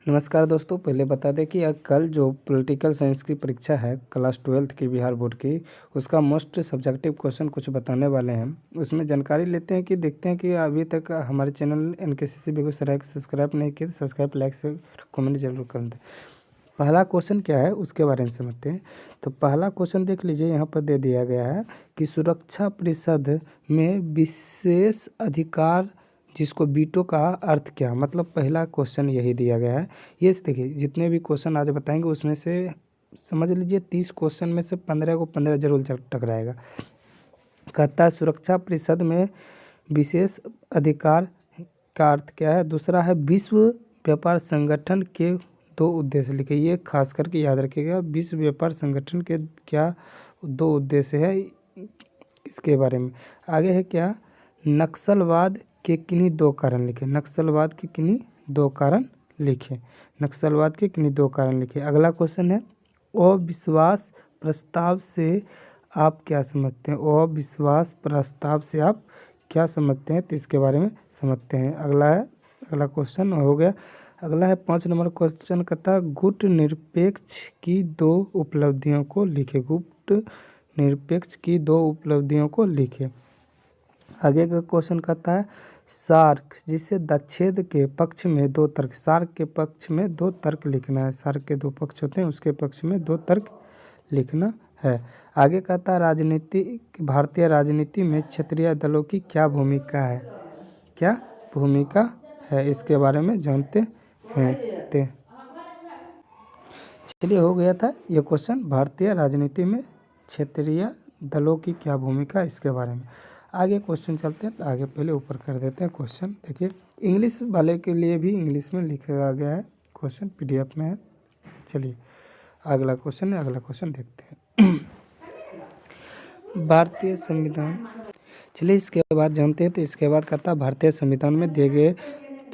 नमस्कार दोस्तों, पहले बता दें कि कल जो पॉलिटिकल साइंस की परीक्षा है क्लास 12th की बिहार बोर्ड की, उसका मोस्ट सब्जेक्टिव क्वेश्चन कुछ बताने वाले हैं। उसमें जानकारी लेते हैं कि देखते हैं कि अभी तक हमारे चैनल एनकेसीसी बेगूसराय को सब्सक्राइब नहीं किया तो सब्सक्राइब, लाइक से कमेंट जरूर कर दें। पहला क्वेश्चन क्या है उसके बारे में समझते हैं। तो पहला क्वेश्चन देख लीजिए, यहाँ पर दे दिया गया है कि सुरक्षा परिषद में विशेष अधिकार जिसको वीटो का अर्थ क्या, मतलब पहला क्वेश्चन यही दिया गया है। ये देखिए, जितने भी क्वेश्चन आज बताएंगे उसमें से समझ लीजिए 30 क्वेश्चन में से 15 को 15 जरूर टकराएगा। कहता है सुरक्षा परिषद में विशेष अधिकार का अर्थ क्या है। दूसरा है विश्व व्यापार संगठन के दो उद्देश्य लिखे। ये खास करके याद रखिएगा, विश्व व्यापार संगठन के क्या दो उद्देश्य है इसके बारे में। आगे है क्या, नक्सलवाद के किन्हीं दो कारण लिखे। नक्सलवाद के किन्हीं दो कारण लिखे। नक्सलवाद के किन्हीं दो कारण लिखे। अगला क्वेश्चन है अविश्वास प्रस्ताव से आप क्या समझते हैं। अविश्वास प्रस्ताव से आप क्या समझते हैं, तो इसके बारे में समझते हैं। अगला क्वेश्चन हो गया। अगला है 5 नंबर क्वेश्चन, कहता गुट निरपेक्ष की दो उपलब्धियों को लिखे। गुट निरपेक्ष की दो उपलब्धियों को लिखे। आगे का क्वेश्चन कहता है सार्क जिसे दच्छेद के पक्ष में दो तर्क। सार्क के पक्ष में दो तर्क लिखना है। सार्क के दो पक्ष होते हैं, उसके पक्ष में दो तर्क लिखना है। आगे कहता है भारतीय राजनीति में क्षेत्रीय दलों की क्या भूमिका है। क्या भूमिका है, इसके बारे में जानते हैं। चलिए, हो गया था ये क्वेश्चन, भारतीय राजनीति में क्षेत्रीय दलों की क्या भूमिका, इसके बारे में। आगे क्वेश्चन चलते हैं, तो आगे पहले ऊपर कर देते हैं क्वेश्चन। देखिए, इंग्लिश वाले के लिए भी इंग्लिश में लिखा गया है क्वेश्चन, पीडीएफ में है। चलिए, अगला क्वेश्चन देखते हैं। भारतीय संविधान, चलिए इसके बाद जानते हैं। तो इसके बाद कहता है भारतीय संविधान में दिए गए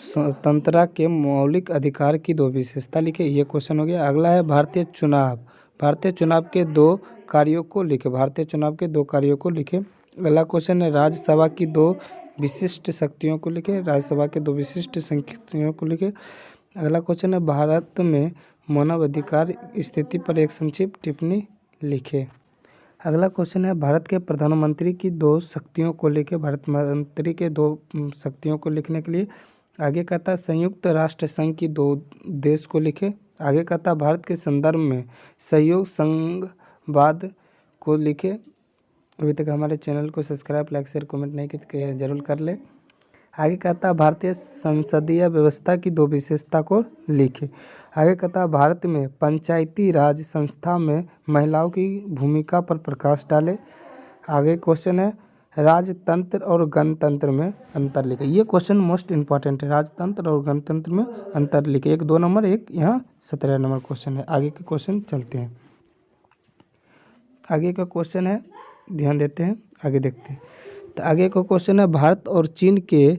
स्वतंत्रता के मौलिक अधिकार की दो विशेषता लिखे। ये क्वेश्चन हो गया। अगला है भारतीय चुनाव के दो कार्यों को लिखे। भारतीय चुनाव के दो कार्यों को लिखे। अगला क्वेश्चन है राज्यसभा की दो विशिष्ट शक्तियों को लिखे। राज्यसभा के दो विशिष्ट शक्तियों को लिखे। अगला क्वेश्चन है भारत में मानव अधिकार स्थिति पर एक संक्षिप्त टिप्पणी लिखे। अगला क्वेश्चन है भारत के प्रधानमंत्री की दो शक्तियों को लेके। भारत मंत्री के दो शक्तियों को लिखने के लिए। आगे कहता है संयुक्त राष्ट्र संघ की दो देश को लिखे। आगे कहता है भारत के संदर्भ में सहयोग संघवाद को लिखे। अभी तक हमारे चैनल को सब्सक्राइब, लाइक, शेयर, कमेंट नहीं किए जरूर कर ले। आगे कहता है भारतीय संसदीय व्यवस्था की दो विशेषता को लिखे। आगे कहता है भारत में पंचायती राज संस्था में महिलाओं की भूमिका पर प्रकाश डाले। आगे क्वेश्चन है राजतंत्र और गणतंत्र में अंतर लिखे। ये क्वेश्चन मोस्ट इंपॉर्टेंट है, राजतंत्र और गणतंत्र में अंतर लिखे। एक 2 नंबर, एक यहाँ 17 नंबर क्वेश्चन है। आगे के क्वेश्चन चलते हैं। आगे का क्वेश्चन है, ध्यान देते हैं, आगे देखते हैं। तो आगे का क्वेश्चन है भारत और चीन के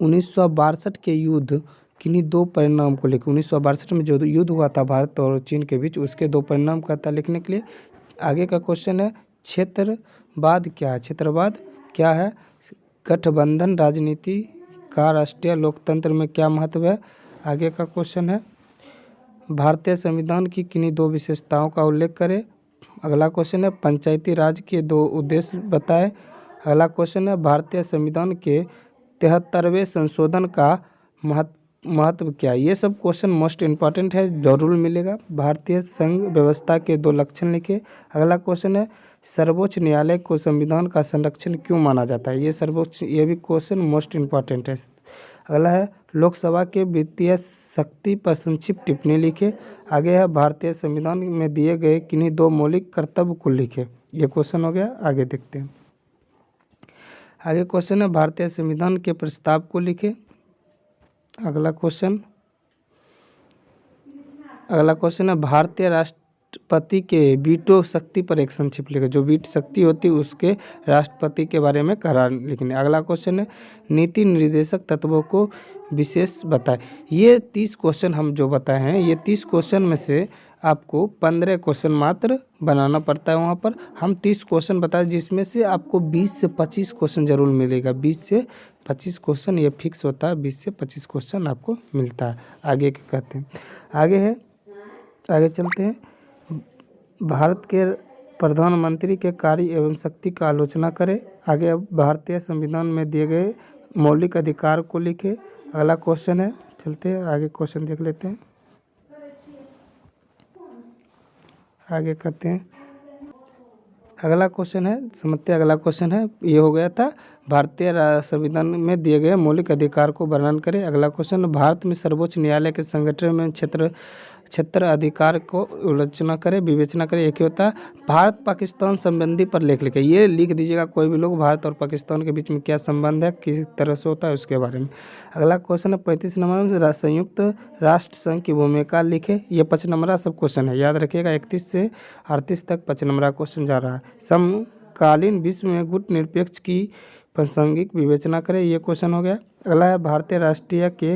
1962 के युद्ध किन्हीं दो परिणाम को लिखे। 1962 में जो युद्ध हुआ था भारत और चीन के बीच, उसके दो परिणाम कहता लिखने के लिए। आगे का क्वेश्चन है क्षेत्रवाद क्या है। क्षेत्रवाद क्या है। गठबंधन राजनीति का राष्ट्रीय लोकतंत्र में क्या महत्व है। आगे का क्वेश्चन है भारतीय संविधान की किन्हीं दो विशेषताओं का उल्लेख करें। अगला क्वेश्चन है पंचायती राज के दो उद्देश्य बताएं। अगला क्वेश्चन है भारतीय संविधान के 73वें संशोधन का महत्व क्या है। ये सब क्वेश्चन मोस्ट इंपॉर्टेंट है, जरूर मिलेगा। भारतीय संघ व्यवस्था के दो लक्षण लिखे। अगला क्वेश्चन है सर्वोच्च न्यायालय को संविधान का संरक्षण क्यों माना जाता है। ये भी क्वेश्चन मोस्ट इंपॉर्टेंट है। अगला है लोकसभा के वित्तीय शक्ति पर संक्षिप्त टिप्पणी लिखे। आगे है भारतीय संविधान में दिए गए किन्हीं दो मौलिक कर्तव्य को लिखे। ये क्वेश्चन हो गया। आगे देखते हैं। आगे क्वेश्चन है भारतीय संविधान के प्रस्ताव को लिखे। अगला क्वेश्चन है भारतीय राष्ट्रपति के वीटो शक्ति पर एक संक्षिप्त लिखे। जो वीट शक्ति होती है उसके राष्ट्रपति के बारे में करार लिखने। अगला क्वेश्चन है नीति निर्देशक तत्वों को विशेष बताएं। ये 30 क्वेश्चन हम जो बताए हैं, ये 30 क्वेश्चन में से आपको 15 क्वेश्चन मात्र बनाना पड़ता है। वहाँ पर हम 30 क्वेश्चन बताए, जिसमें से आपको 20 से 25 क्वेश्चन जरूर मिलेगा। 20 से 25 क्वेश्चन ये फिक्स होता है, 20 से 25 क्वेश्चन आपको मिलता है। आगे क्या कहते हैं, आगे चलते हैं। भारत के प्रधानमंत्री के कार्य एवं शक्ति का आलोचना करें। आगे अब भारतीय संविधान में दिए गए मौलिक अधिकार को लिखे। अगला क्वेश्चन है, चलते हैं आगे क्वेश्चन देख लेते हैं। आगे कहते हैं, अगला क्वेश्चन है, समझते हैं। अगला क्वेश्चन है, ये हो गया था भारतीय संविधान में दिए गए मौलिक अधिकार को वर्णन करें। अगला क्वेश्चन, भारत में सर्वोच्च न्यायालय के संगठन में क्षेत्र अधिकार को विवेचना करें। एक ही होता है भारत पाकिस्तान संबंधी पर लेख लिखे। ये लिख दीजिएगा कोई भी लोग, भारत और पाकिस्तान के बीच में क्या संबंध है, किस तरह से होता है, उसके बारे में। अगला क्वेश्चन है 35 नंबर में, संयुक्त राष्ट्र संघ की भूमिका लिखे। ये 5 नंबर सब क्वेश्चन है, याद रखिएगा। 31 से 38 तक 5 नंबर क्वेश्चन जा रहा है। समकालीन विश्व में गुटनिरपेक्ष की प्रासंगिक विवेचना करें। ये क्वेश्चन हो गया। अगला है भारतीय राष्ट्रीय के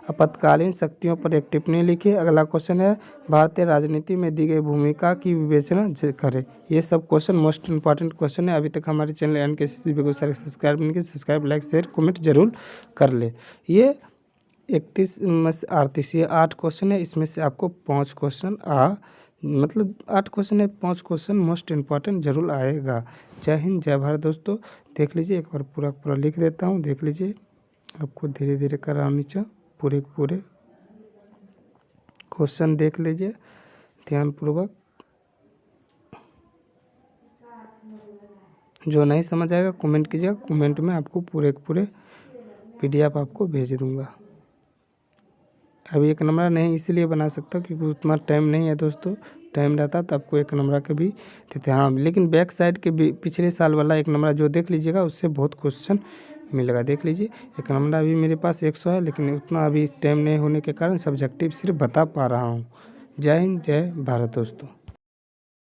आपातकालीन शक्तियों पर एक टिप्पणी लिखिए। अगला क्वेश्चन है भारतीय राजनीति में दी गई भूमिका की विवेचना करें। ये सब क्वेश्चन मोस्ट इंपॉर्टेंट क्वेश्चन है। अभी तक हमारे चैनल NKCC बेगूसराय सब्सक्राइब नहीं किया, सब्सक्राइब, लाइक, शेयर, कमेंट जरूर कर ले। ये 31 में से 38 ये 8 क्वेश्चन है। इसमें से आपको 5 क्वेश्चन 8 क्वेश्चन है, 5 क्वेश्चन मोस्ट इंपॉर्टेंट जरूर आएगा। जय हिंद, जय भारत दोस्तों। देख लीजिए, एक बार पूरा लिख देता हूँ, देख लीजिए। आपको धीरे धीरे करानी चाहिए, पूरे क्वेश्चन देख लीजिए ध्यानपूर्वक। जो नहीं समझ आएगा कमेंट कीजिएगा, कमेंट में आपको पूरे PDF आपको भेज दूंगा। अभी 1 नंबर नहीं इसलिए बना सकता क्योंकि उतना टाइम नहीं है दोस्तों। टाइम रहता तो आपको 1 नंबर के भी देते। हाँ, लेकिन बैक साइड के पिछले साल वाला 1 नंबर जो देख लीजिएगा, उससे बहुत क्वेश्चन मिलेगा। देख लीजिए, 1 नंबर अभी मेरे पास 100 है, लेकिन उतना अभी टाइम नहीं होने के कारण सब्जेक्टिव सिर्फ बता पा रहा हूँ। जय हिंद, जय भारत दोस्तों।